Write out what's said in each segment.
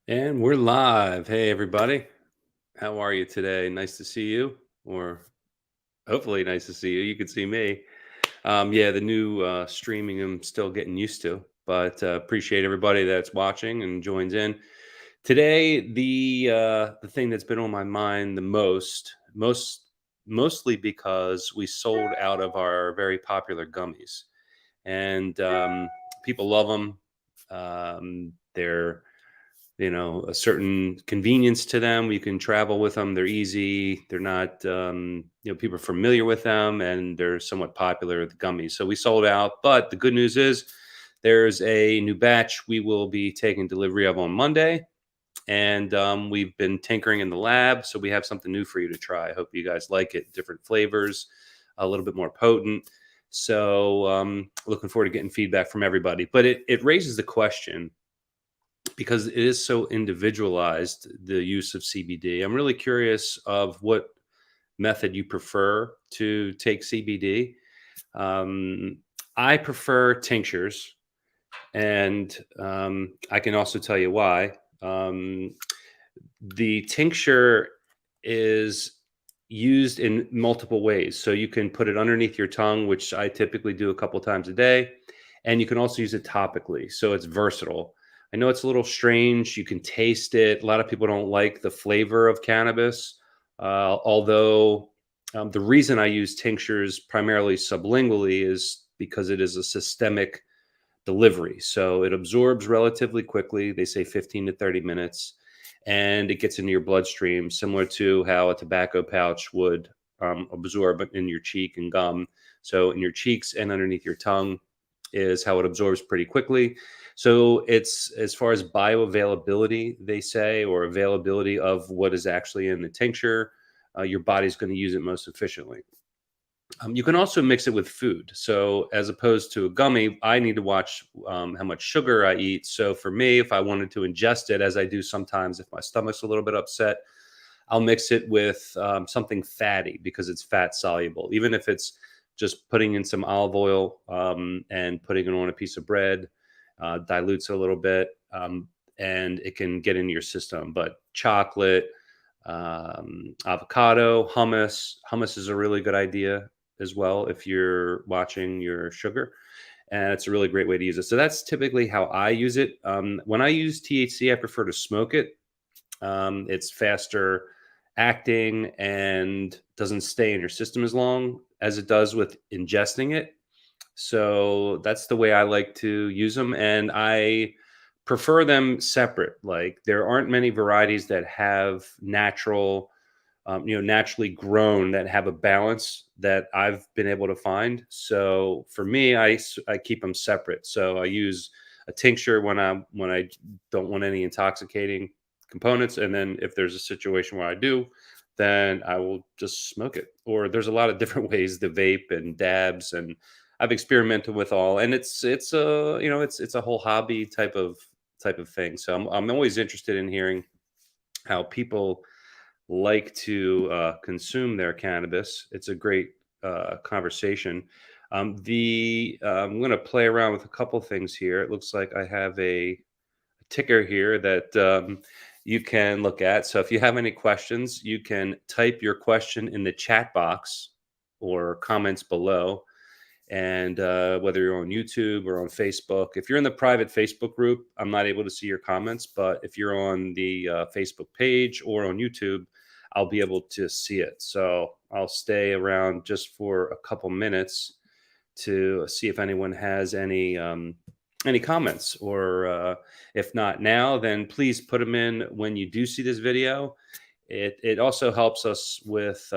And we're live. Hey, everybody. How are you today? Nice to see you, or hopefully nice to see you. You can see me. Yeah, the new streaming I'm still getting used to, but appreciate everybody that's watching and joins in. Today, the thing that's been on my mind the mostly because we sold out of our very popular gummies, and people love them. They're a certain convenience to them. You can travel with them. They're easy. They're not, people are familiar with them, and they're somewhat popular, the gummies. So we sold out. But the good news is there's a new batch we will be taking delivery of on Monday. And we've been tinkering in the lab. So we have something new for you to try. I hope you guys like it. Different flavors, a little bit more potent. So looking forward to getting feedback from everybody. But it raises the question, because it is so individualized, the use of CBD. I'm really curious of what method you prefer to take CBD. Um, I prefer tinctures, and I can also tell you why. The tincture is used in multiple ways. So you can put it underneath your tongue, which I typically do a couple times a day, and you can also use it topically. So it's versatile. I know it's a little strange. You can taste it. A lot of people don't like the flavor of cannabis, although the reason I use tinctures primarily sublingually is because it is a systemic delivery. So it absorbs relatively quickly. They say 15 to 30 minutes, and it gets into your bloodstream, similar to how a tobacco pouch would absorb in your cheek and gum. So in your cheeks and underneath your tongue is how it absorbs pretty quickly. So it's, as far as bioavailability, they say, or availability of what is actually in the tincture, your body's going to use it most efficiently. You can also mix it with food. So, as opposed to a gummy, I need to watch how much sugar I eat. So, for me, if I wanted to ingest it, as I do sometimes if my stomach's a little bit upset, I'll mix it with something fatty because it's fat soluble. Even if it's just putting in some olive oil and putting it on a piece of bread, dilutes it a little bit, and it can get into your system. But chocolate, avocado, hummus. Hummus is a really good idea as well if you're watching your sugar, and it's a really great way to use it. So that's typically how I use it. When I use THC, I prefer to smoke it. It's faster acting and doesn't stay in your system as long as it does with ingesting it. So that's the way I like to use them, and I prefer them separate. Like, there aren't many varieties that have naturally grown, that have a balance that I've been able to find. So for me, I keep them separate. So I use a tincture when I don't want any intoxicating components, and then if there's a situation where I do, then I will just smoke it. Or there's a lot of different ways, the vape and dabs, and I've experimented with all, and it's a whole hobby type of thing. So I'm always interested in hearing how people like to consume their cannabis. It's a great conversation. I'm going to play around with a couple things here. It looks like I have a ticker here that you can look at. So if you have any questions, you can type your question in the chat box or comments below. And whether you're on YouTube or on Facebook, if you're in the private Facebook group, I'm not able to see your comments. But if you're on the Facebook page or on YouTube, I'll be able to see it. So I'll stay around just for a couple minutes to see if anyone has any comments, or if not now, then please put them in when you do see this video. It also helps us with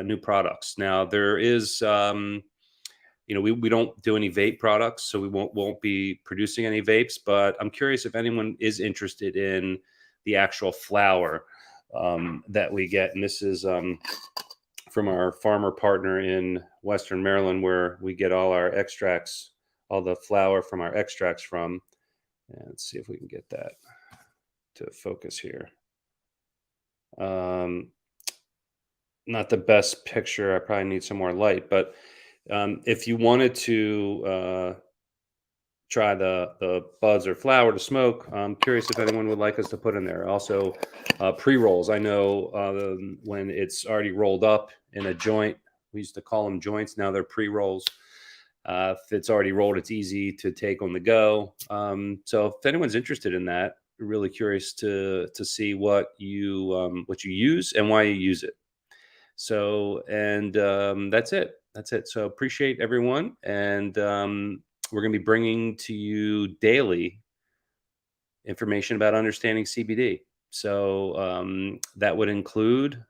new products. Now there is we don't do any vape products, so we won't be producing any vapes. But I'm curious if anyone is interested in the actual flower that we get, and this is from our farmer partner in Western Maryland, where we get all our extracts, all the flower from our extracts from. And let's see if we can get that to focus here. Um, Not the best picture. I probably need some more light, but if you wanted to try the buds or flower to smoke. I'm curious if anyone would like us to put in there. Also, pre rolls. I know when it's already rolled up in a joint, we used to call them joints. Now they're pre rolls. If it's already rolled, it's easy to take on the go. So if anyone's interested in that, really curious to see what you use and why you use it. So and that's it. That's it. So appreciate everyone, and we're going to be bringing to you daily information about understanding CBD. So that would include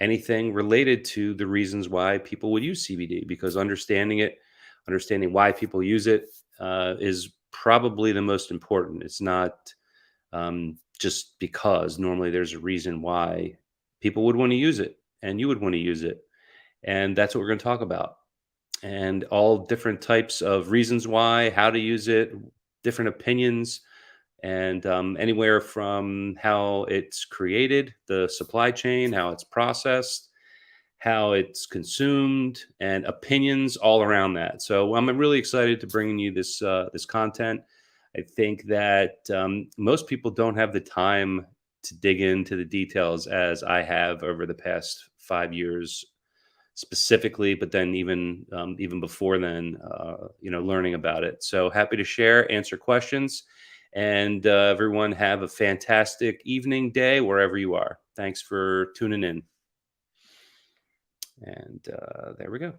anything related to the reasons why people would use CBD, because understanding it, understanding why people use it, is probably the most important. It's not just because normally there's a reason why people would want to use it and you would want to use it. And that's what we're going to talk about. And all different types of reasons why, how to use it, different opinions, and anywhere from how it's created, the supply chain, how it's processed, how it's consumed, and opinions all around that. So I'm really excited to bring you this content. I think that most people don't have the time to dig into the details as I have over the past 5 years specifically, but then even before then, learning about it. So happy to share, answer questions, and everyone have a fantastic evening, day, wherever you are. Thanks for tuning in. And there we go.